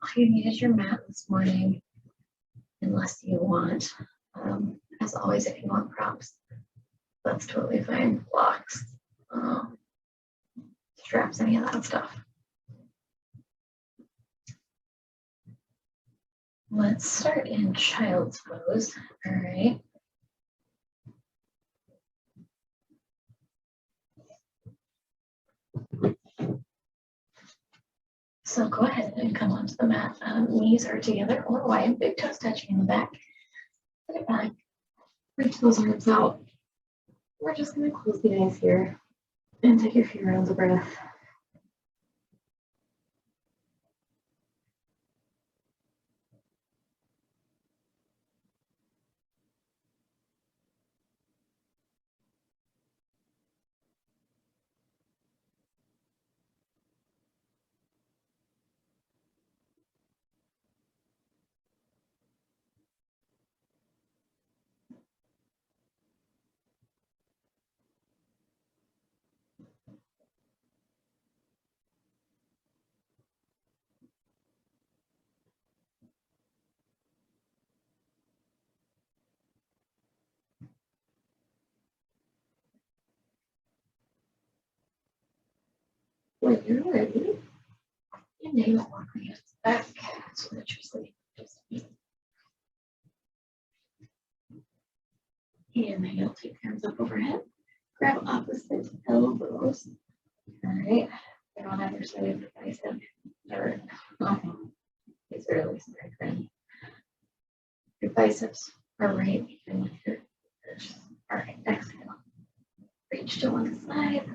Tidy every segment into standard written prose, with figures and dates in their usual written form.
all you need is your mat this morning, unless you want, as always, if you want props, that's totally fine. Blocks, straps, any of that stuff. Let's start in child's pose. All right. So go ahead and come onto the mat. Knees are together or wide, big toes touching in the back. Put it back. Reach those arms out. We're just going to close the eyes here and take a few rounds of breath. When you're ready, inhale, walk your hands back so that you're sleeping just feet. Inhale, take hands up overhead. Grab opposite elbows. All right. Get on either side of your bicep. Or, it's really straight. Your biceps are right even with your fingers. All right, exhale. Reach to one side.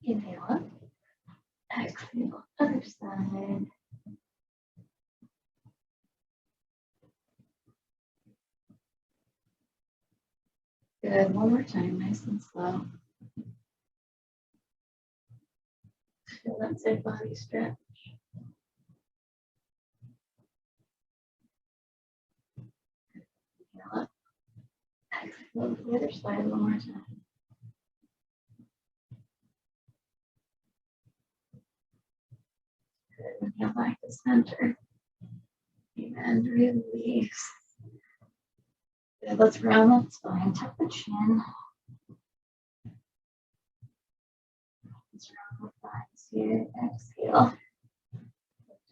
Inhale up. Exhale, other side. Good, one more time, nice and slow. Feel that side body stretch. Inhale up. Exhale to the other side one more time. Good, inhale back to center. And release. Good, let's round that spine, tuck the chin. Let's round the thighs here. Exhale.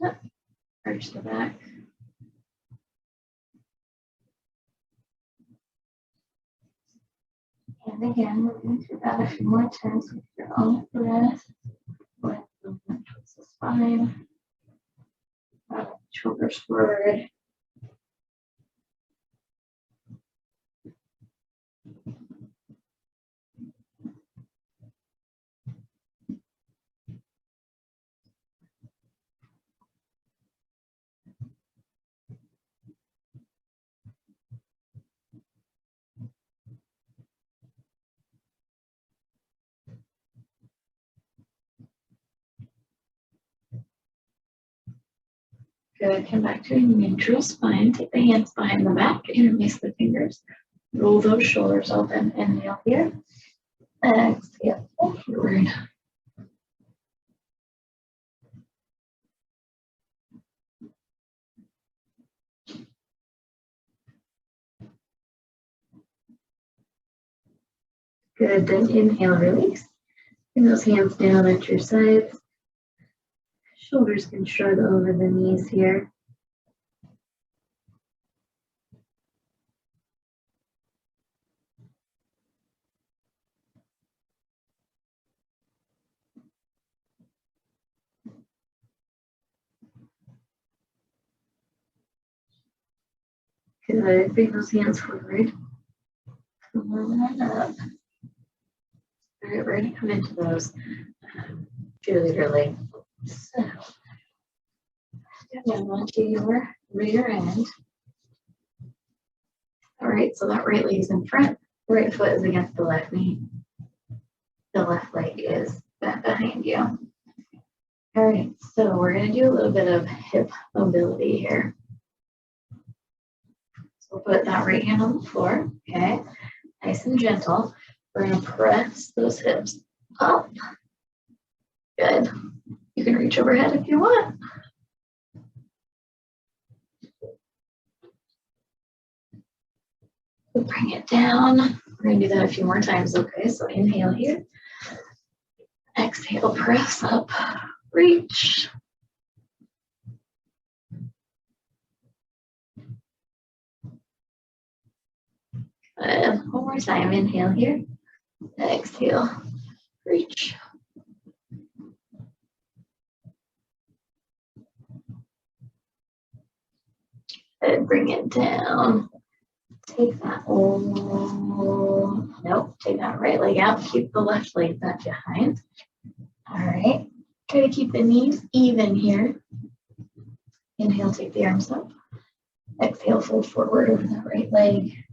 Lift up. Arch the back. And again, we're going to do that a few more times with your own breath. With movement towards the spine. Shoulders forward. Good, come back to a neutral spine. Take the hands behind the back, interlace the fingers. Roll those shoulders open. Inhale here. Exhale, forward. Good, then inhale, release. Bring those hands down at your sides. Shoulders can shrug over the knees here. Good, bring those hands forward. Come on up. All right, we're going to come into those cheerleader legs. So, step down onto your rear end. All right, so that right leg is in front, right foot is against the left knee. The left leg is bent behind you. All right, so we're going to do a little bit of hip mobility here. So we'll put that right hand on the floor, okay? Nice and gentle. We're going to press those hips up. Good. You can reach overhead if you want. We'll bring it down. We're going to do that a few more times, okay? So inhale here. Exhale, press up, reach. And one more time, inhale here. Exhale, reach. And bring it down. Take that, take that right leg out. Keep the left leg back behind. All right. Try to keep the knees even here. Inhale, take the arms up. Exhale, fold forward over that right leg.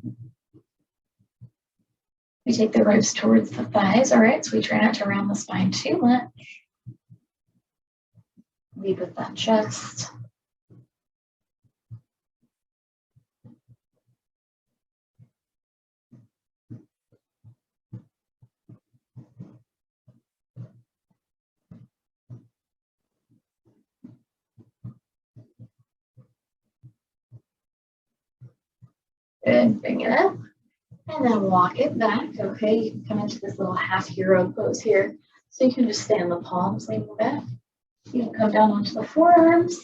We take the ribs towards the thighs. All right, so we try not to round the spine too much. Lead with that chest. Good, bring it up. And then walk it back, okay? You can come into this little half hero pose here. So you can just stand the palms, leaning back. You can come down onto the forearms.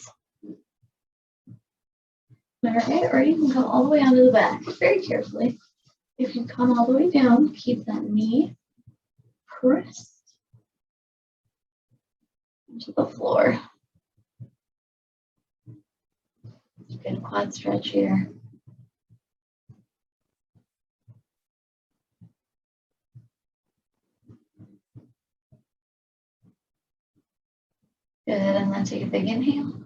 All right, or you can come all the way onto the back, very carefully. If you come all the way down, keep that knee pressed into the floor. Good quad stretch here. Good, and then take a big inhale.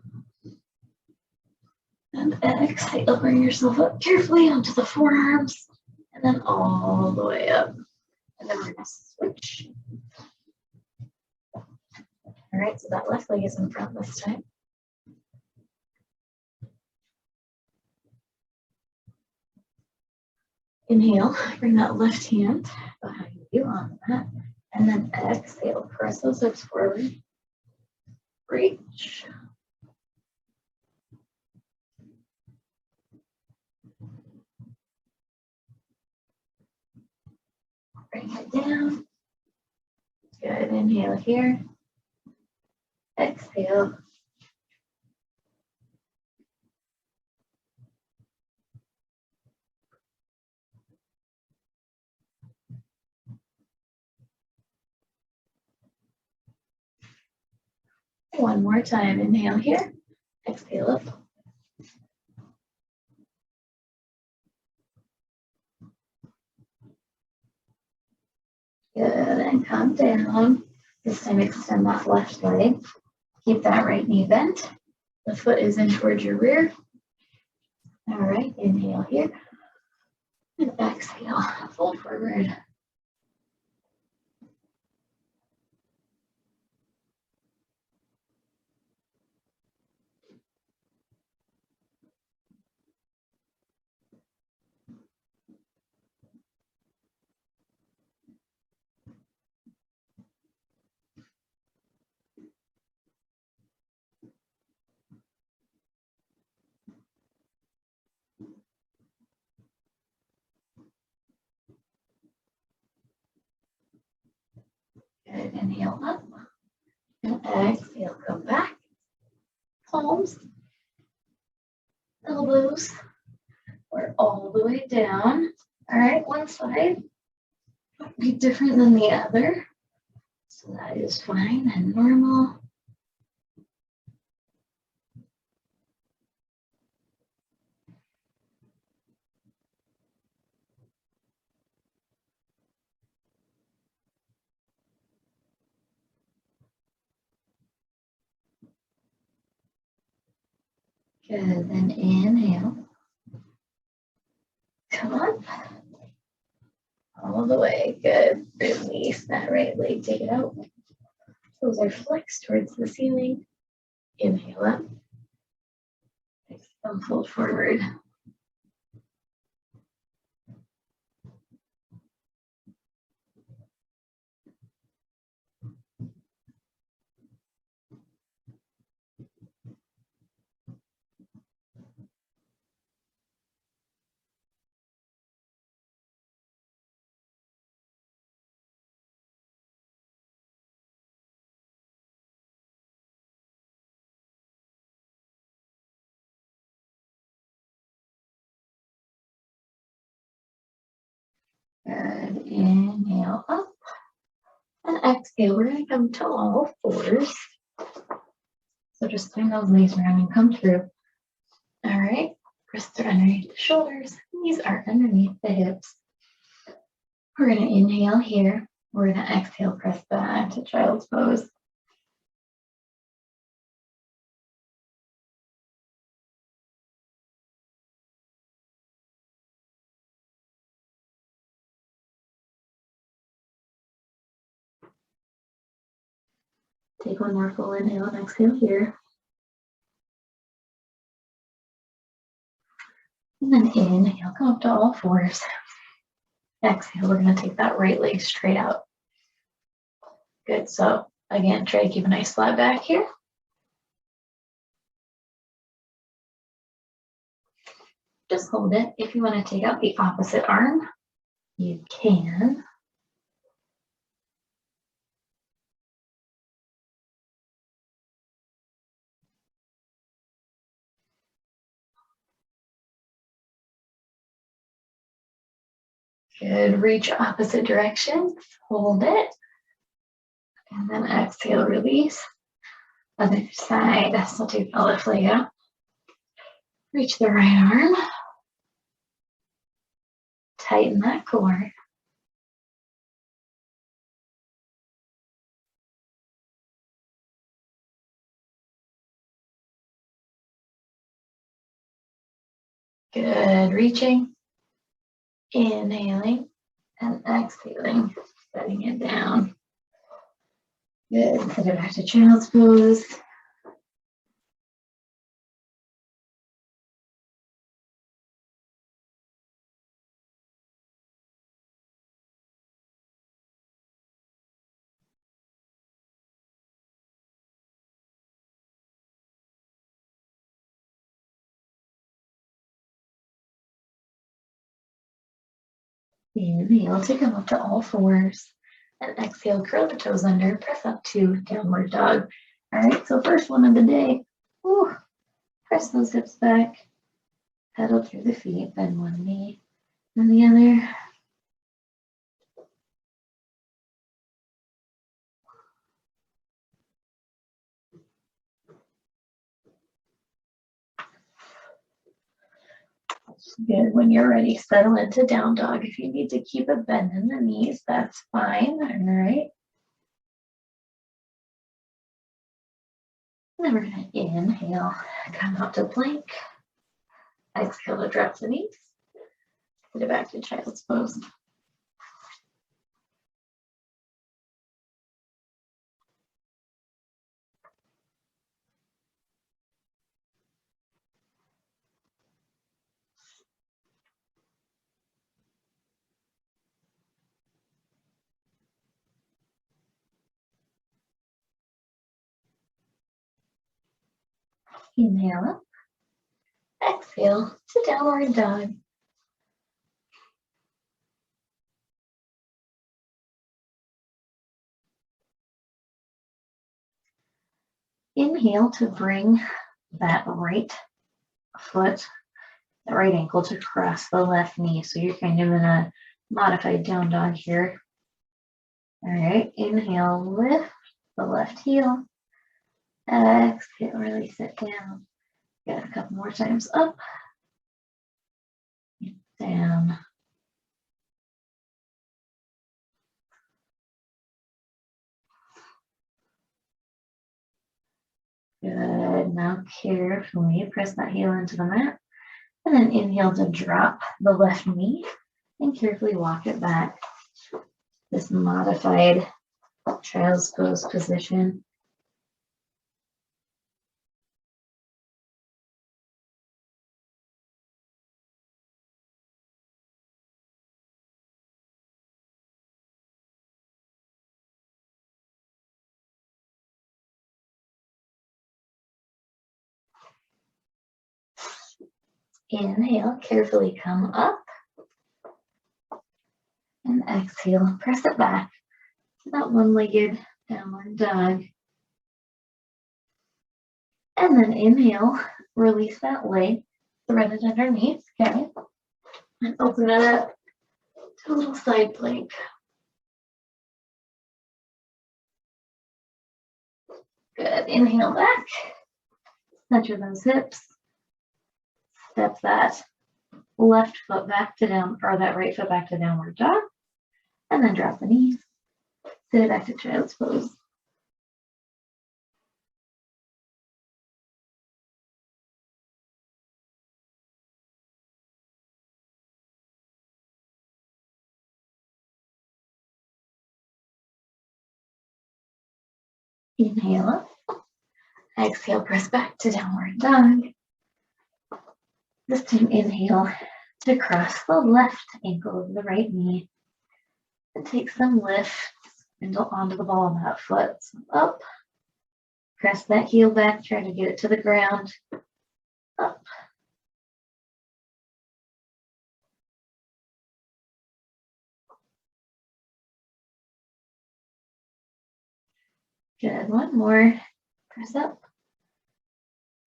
And exhale, bring yourself up carefully onto the forearms. And then all the way up. And then we're going to switch. All right, so that left leg is in front this time. Inhale, bring that left hand behind you on the mat. And then exhale, press those hips forward. Reach. Bring it down. Good, inhale here. Exhale. One more time, inhale here. Exhale up. Good, and come down. This time extend that left leg. Keep that right knee bent. The foot is in towards your rear. All right, inhale here. And exhale, fold forward. Good, inhale up. And exhale, come back. Palms, elbows. We're all the way down. All right, one side be different than the other. So that is fine and normal. Good, then inhale. Come up. All the way, good. Release that right leg, take it out. Toes are flexed towards the ceiling. Inhale up. Exhale, fold forward. Good. Inhale up. And exhale, we're going to come to all fours. So just swing those legs around and come through. All right. Wrists are underneath the shoulders. Knees are underneath the hips. We're going to inhale here. We're going to exhale, press back to child's pose. Take one more full inhale and exhale here. And then inhale, come up to all fours. Exhale, we're going to take that right leg straight out. Good. So again, try to keep a nice flat back here. Just hold it. If you want to take out the opposite arm, you can. Good. Reach opposite direction. Hold it. And then exhale, release. Other side. So take the left leg out. Reach the right arm. Tighten that core. Good. Reaching. Inhaling and exhaling. Setting it down. Good. Set it back to child's pose. Inhale to come up to all fours. And exhale, curl the toes under, press up to downward dog. All right, so first one of the day. Whew. Press those hips back. Pedal through the feet, bend one knee and the other. Good. When you're ready, settle into down dog. If you need to keep a bend in the knees, that's fine. All right. And then we're going to inhale, come out to plank. Exhale to drop the knees. Put it back to child's pose. Inhale up. Exhale to downward dog. Inhale to bring that right foot, that right ankle to cross the left knee. So you're kind of in a modified down dog here. All right, inhale, lift the left heel. Exhale, release it down. Get a couple more times up, down. Good. Now carefully press that heel into the mat. And then inhale to drop the left knee and carefully walk it back. This modified child's pose position. Inhale, carefully come up. And exhale, press it back to that one-legged downward dog. And then inhale, release that leg, thread it underneath, okay? And open it up. to a little side plank. Good. Inhale back. Center those hips. Step that left foot back to down, or that right foot back to downward dog. And then drop the knees. Sit it back to child's pose. Inhale up. Exhale, press back to downward dog. This time, inhale to cross the left ankle over the right knee. And take some lifts onto the ball of that foot. So up. Press that heel back. Try to get it to the ground. Up. Good. One more. Press up.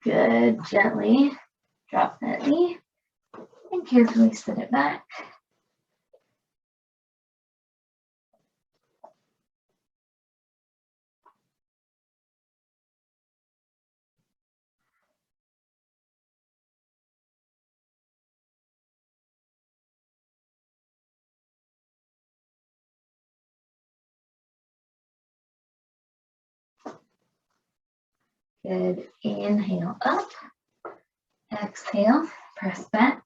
Good. Gently drop that knee and carefully sit it back. Good. Inhale up. Exhale. Press back.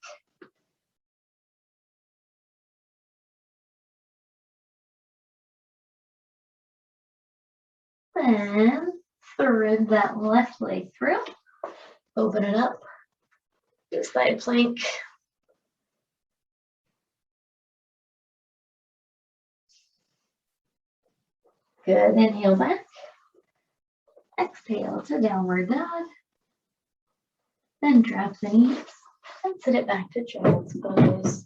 Then thread that left leg through. Open it up. Do a side plank. Good. Inhale back. Exhale to downward dog. Then drop the knees and sit it back to child's pose.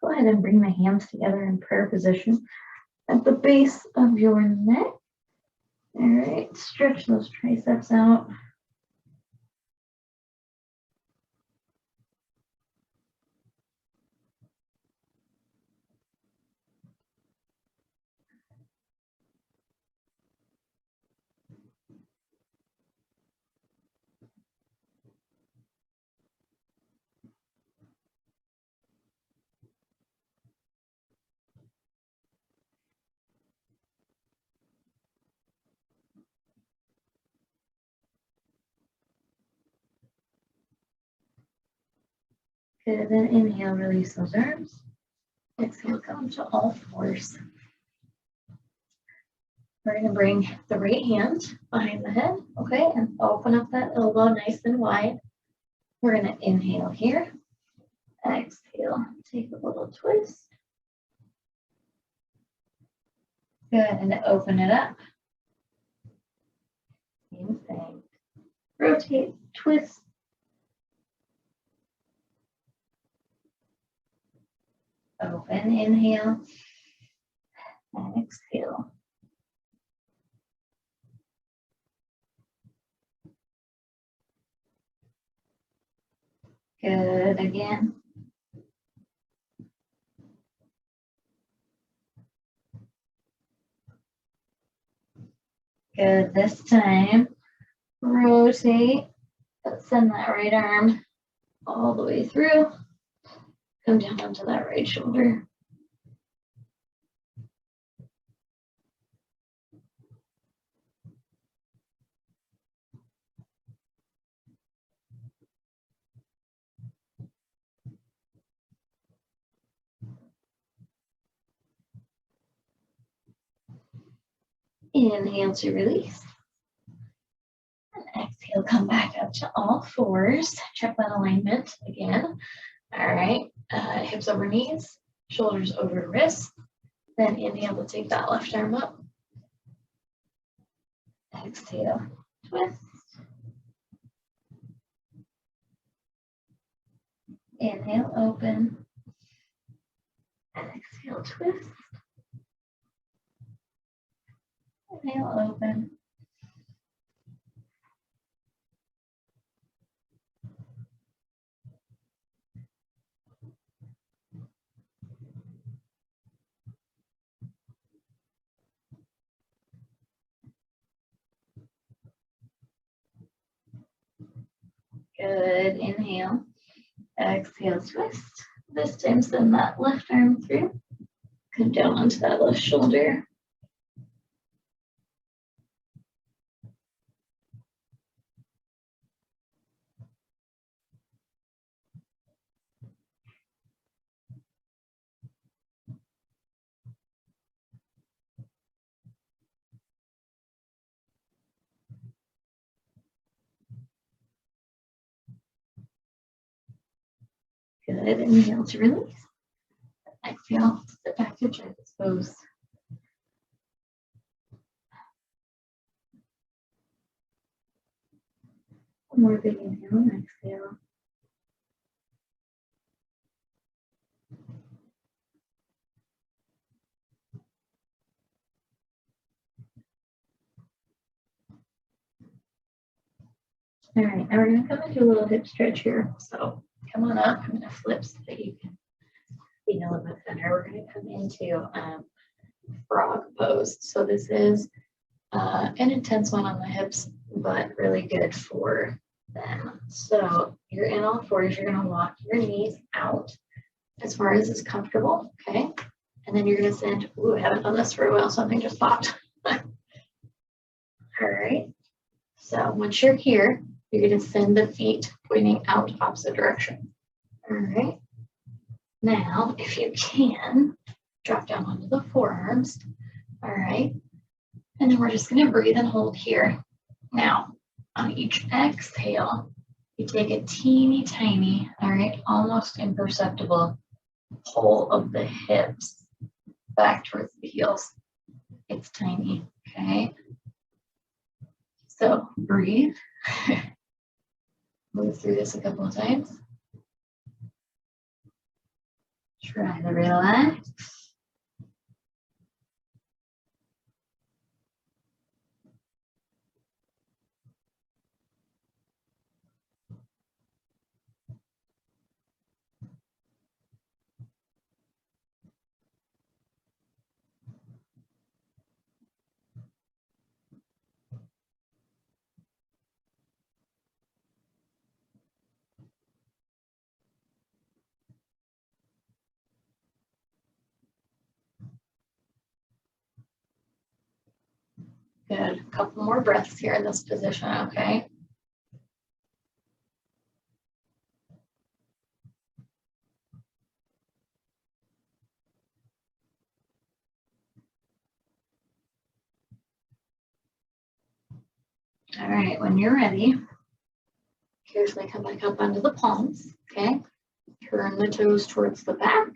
Go ahead and bring the hands together in prayer position at the base of your neck. All right, stretch those triceps out. Good, then inhale, release those arms. Exhale, come to all fours. We're going to bring the right hand behind the head, okay, and open up that elbow nice and wide. We're going to inhale here. Exhale, take a little twist. Good, and open it up. Same thing. Rotate, twist. Open, inhale, and exhale. Good, again. Good, this time, rotate, send that right arm all the way through. Come down onto that right shoulder. Inhale to release. And exhale, come back up to all fours. Check that alignment again. All right, hips over knees, shoulders over wrists. Then inhale to take that left arm up. Exhale, twist. Inhale, open. And exhale, twist. Inhale, open. Good. Inhale. Exhale, twist. This time send that left arm through. Come down onto that left shoulder. Good. Inhale to release. Exhale, sit back to child's pose. One more big inhale and exhale. All right, now we're going to come into a little hip stretch here. So come on up. I'm going to flip so that you can be a little bit thinner. We're going to come into frog pose. So this is an intense one on the hips, but really good for them. So you're in all fours. You're going to walk your knees out as far as is comfortable. Okay. And then you're going to send, ooh, I haven't done this for a while. Something just popped. All right. So once you're here, you're going to send the feet pointing out opposite direction. All right. Now, if you can, drop down onto the forearms. All right. And then we're just going to breathe and hold here. Now, on each exhale, you take a teeny tiny, all right, almost imperceptible pull of the hips back towards the heels. It's tiny, okay? So breathe. Move through this a couple of times. Try to relax. Good. A couple more breaths here in this position, okay? All right, when you're ready, carefully come back up onto the palms, okay? Turn the toes towards the back,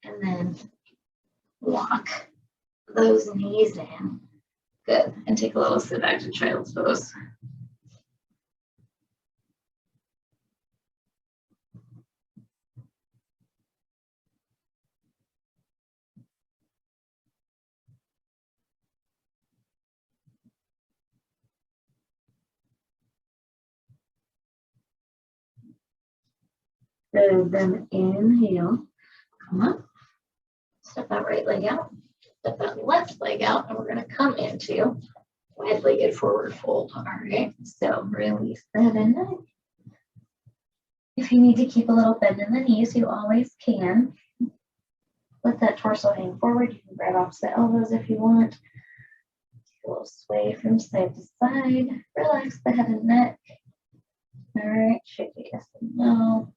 and then walk those knees in. Good. And take a little sit back to child's pose. Good. Then inhale. Come up. Step that right leg out. Step that left leg out. And we're going to come into wide-legged forward fold. All right. So release the head and neck. If you need to keep a little bend in the knees, you always can. Let that torso hang forward. You can grab opposite elbows if you want. A little sway from side to side. Relax the head and neck. All right. Shake it yes and no.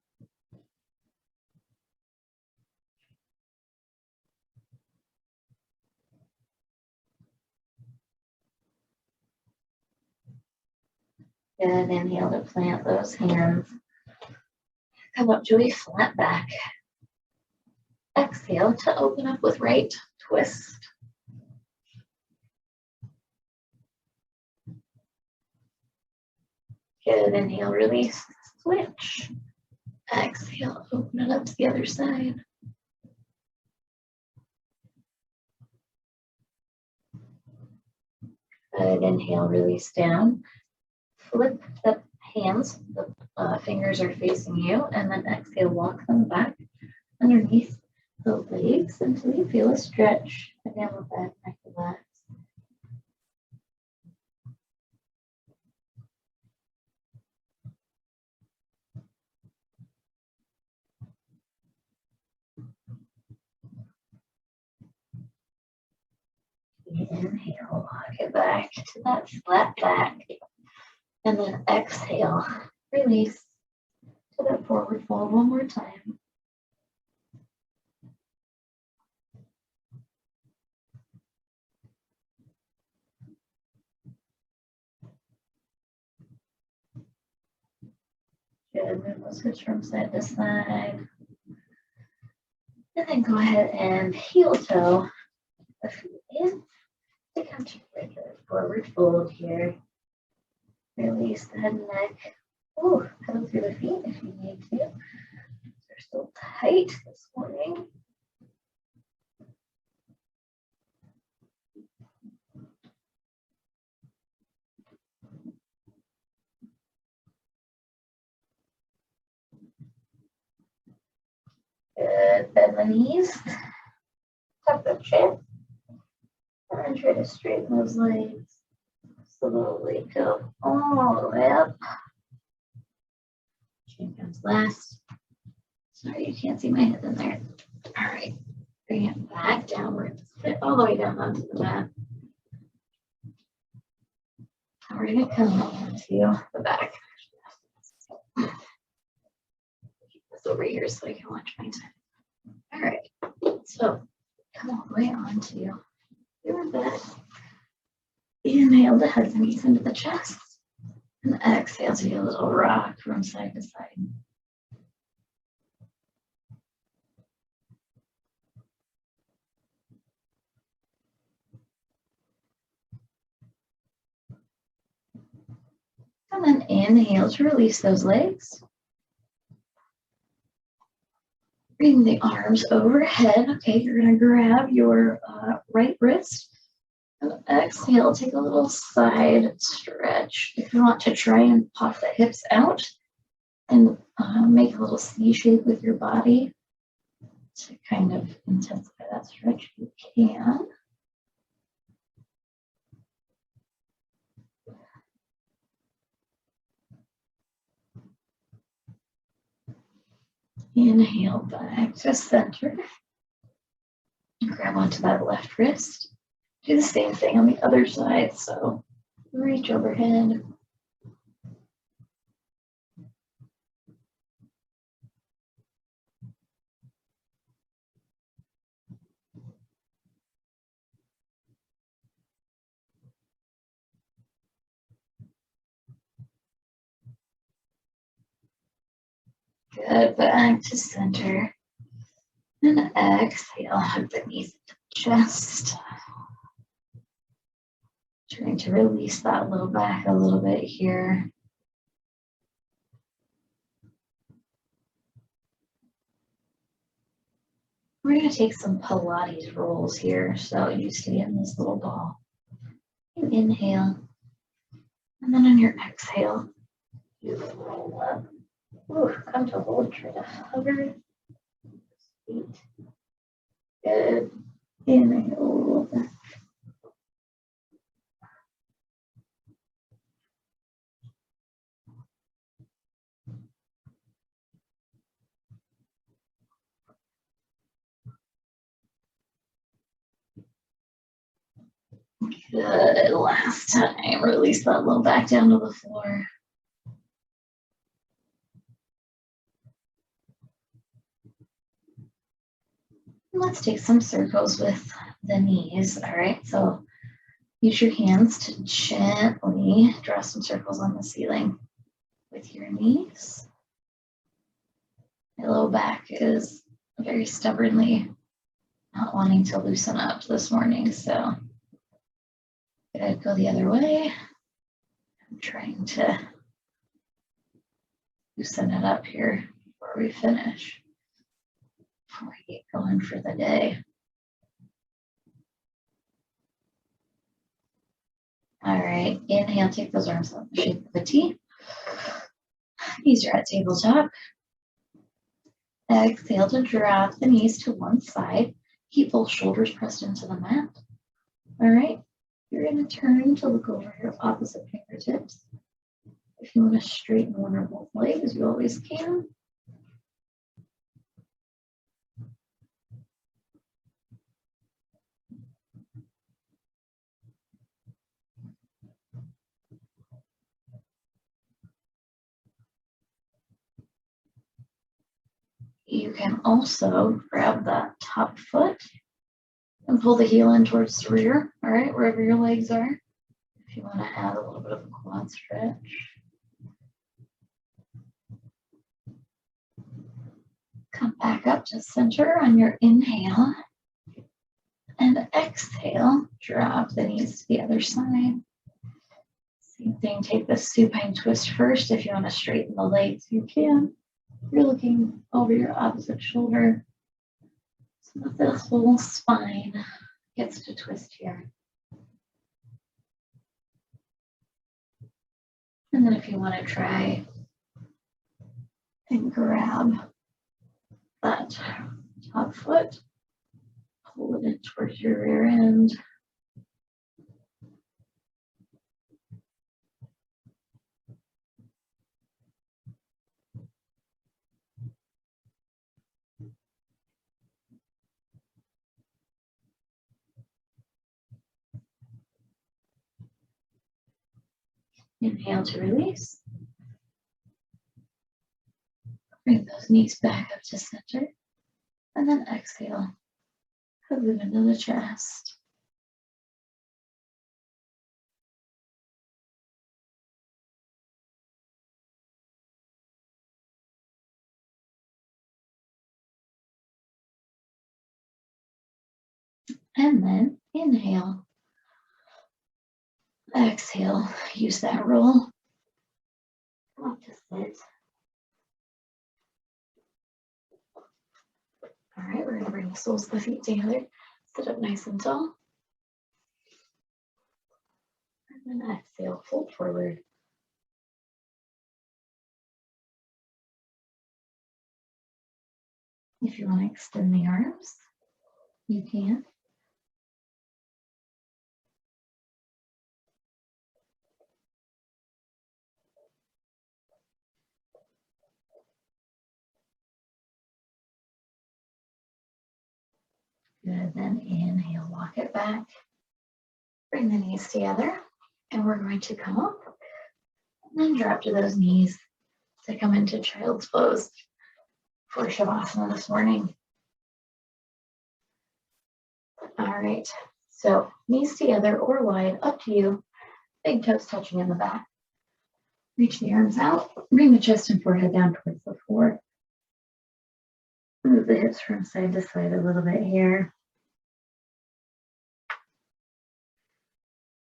Good. Inhale to plant those hands. Come up to a flat back. Exhale to open up with right twist. Good. Inhale, release, switch. Exhale, open it up to the other side. Good. Inhale, release down. Flip the hands, the fingers are facing you, and then exhale, walk them back underneath the legs until you feel a stretch. Again, with that neck relax. Inhale, lock it back to that flat back. And then exhale, release to that forward fold one more time. Good, move those hips from side to side. And then go ahead and heel toe the feet in to come to regular forward fold here. Release the head and neck. Ooh, pedal through the feet if you need to. They're still tight this morning. Good, bend the knees, tuck the chin, and then try to straighten those legs. Slowly go all the way up. Chin comes last. Sorry, you can't see my head in there. All right, bring it back downwards. Sit all the way down onto the mat. And we're going to come onto the back. Keep this over here so I can watch my time. All right, so come all the way onto your back. Inhale to hug the knees into the chest. And exhale to get a little rock from side to side. And then inhale to release those legs. Bring the arms overhead. Okay, you're going to grab your right wrist. And exhale, take a little side stretch. If you want to try and pop the hips out and make a little C shape with your body to kind of intensify that stretch, you can. Inhale back to center. And grab onto that left wrist. Do the same thing on the other side. So reach overhead. Good, back to center. And exhale, hug the knees into the chest. Trying to release that low back a little bit here. We're going to take some Pilates rolls here. So you stay in this little ball. And inhale. And then on your exhale, you roll up. Ooh, come to hold, try to hover. Feet. Good. Inhale, roll back. Good. Last time, release that low back down to the floor. Let's take some circles with the knees. All right, so use your hands to gently draw some circles on the ceiling with your knees. My low back is very stubbornly not wanting to loosen up this morning, so I'd go the other way. I'm trying to loosen it up here before we finish, before we get going for the day. All right, inhale, take those arms up in the shape of a T. Knees are at tabletop. Exhale to drop the knees to one side. Keep both shoulders pressed into the mat. All right, you're going to turn to look over your opposite fingertips. If you want to straighten one or both legs, you always can. You can also grab that top foot and pull the heel in towards the rear, all right, wherever your legs are. If you want to add a little bit of a quad stretch. Come back up to center on your inhale. And exhale, drop the knees to the other side. Same thing, take the supine twist first. If you want to straighten the legs, you can. You're looking over your opposite shoulder so that the whole spine gets to twist here. And then if you want to try and grab that top foot, pull it in towards your rear end. Inhale to release. Bring those knees back up to center. And then exhale. Hug them into the chest. And then inhale. Exhale. Use that roll. Come up to sit. All right, we're going to bring the soles of the feet together. Sit up nice and tall. And then exhale, fold forward. If you want to extend the arms, you can. Good, then inhale, walk it back. Bring the knees together, and we're going to come up and then drop to those knees to come into child's pose for Shavasana this morning. All right, so knees together or wide, up to you. Big toes touching in the back. Reach the arms out, bring the chest and forehead down towards the floor. Move the hips from side to side a little bit here.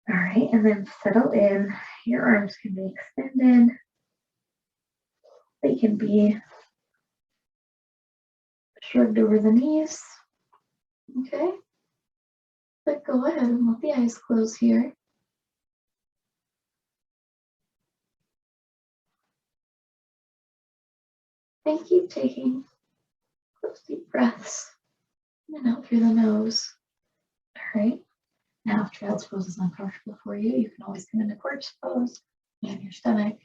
All right, and then settle in. Your arms can be extended. They can be shrugged over the knees. Okay, but go ahead and let the eyes close here. And keep taking close deep breaths in and out through the nose. All right, now if child's pose is uncomfortable for you, you can always come into corpse pose and your stomach,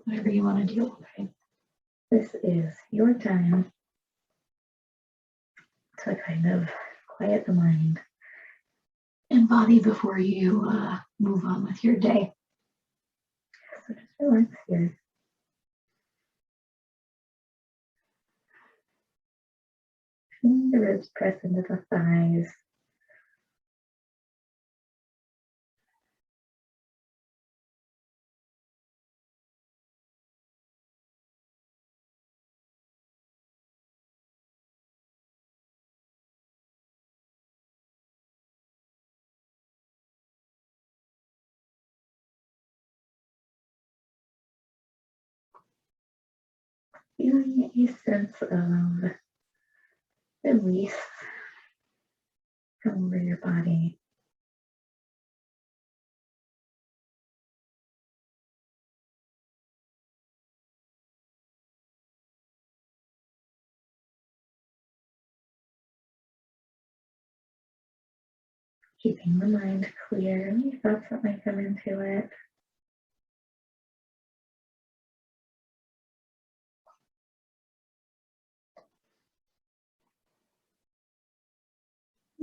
whatever you want to do. Okay. This is your time to kind of quiet the mind and body before you move on with your day. So just relax here. Feeling the ribs press into the thighs. Feeling a sense of release from over your body. Keeping the mind clear, any thoughts that might come into it.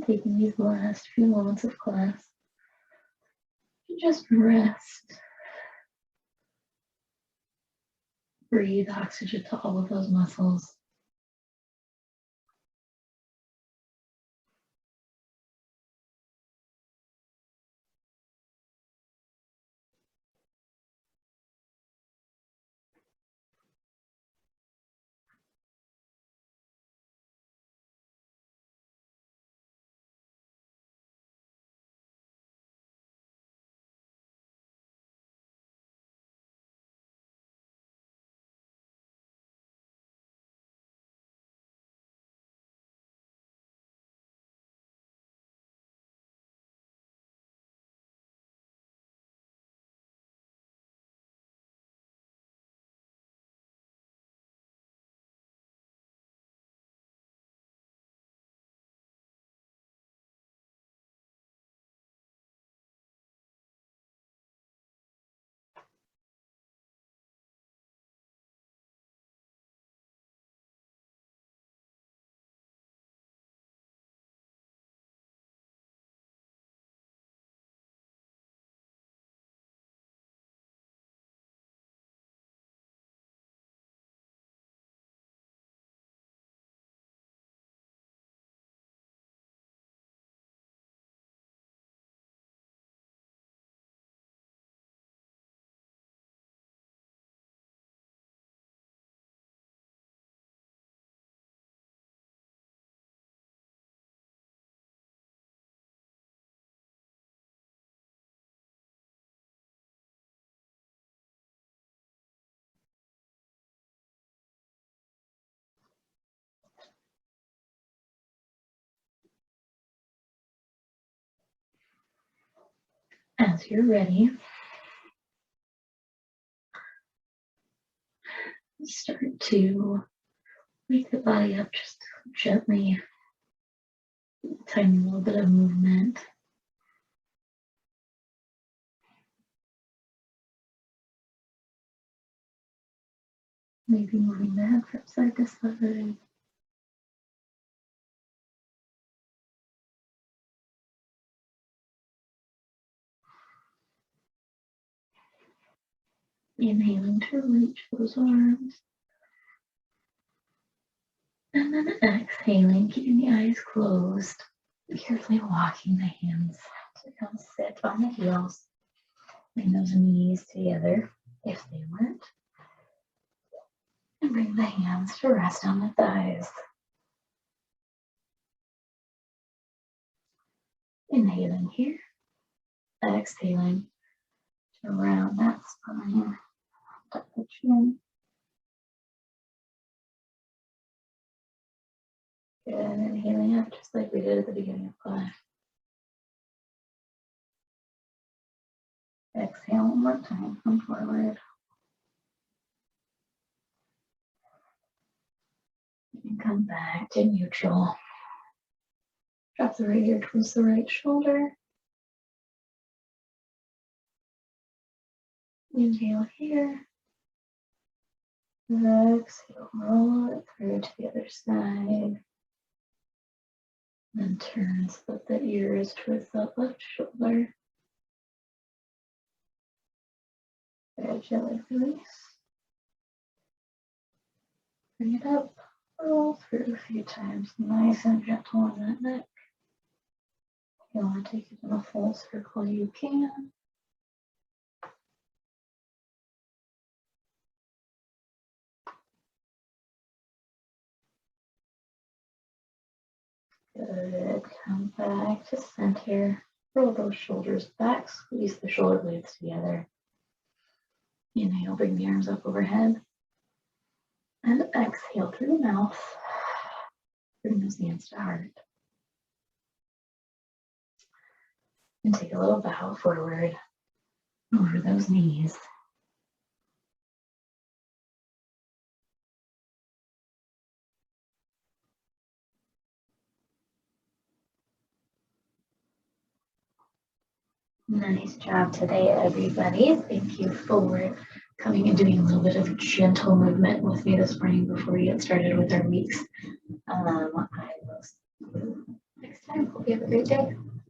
Taking these last few moments of class to just rest. Breathe oxygen to all of those muscles. As you're ready, start to wake the body up just gently, tiny little bit of movement. Maybe moving the head from side to side. Inhaling to reach those arms. And then exhaling, keeping the eyes closed. Carefully walking the hands to come sit on the heels. Bring those knees together if they weren't. And bring the hands to rest on the thighs. Inhaling here. Exhaling to round that spine. Tuck the chin. Good. Inhaling up just like we did at the beginning of class. Exhale one more time. Come forward. And come back to neutral. Drop the right ear towards the right shoulder. Inhale here. Exhale, roll it through to the other side. Then turn, split the ears towards the left shoulder. Very gently release. Bring it up. Roll through a few times. Nice and gentle on that neck. If you want to take it in a full circle, you can. Good. Come back to center. Roll those shoulders back. Squeeze the shoulder blades together. Inhale, bring the arms up overhead. And exhale through the mouth. Bring those hands to heart. And take a little bow forward over those knees. Nice job today, everybody. Thank you for coming and doing a little bit of gentle movement with me this morning before we get started with our weeks. I will see you next time. Hope you have a great day.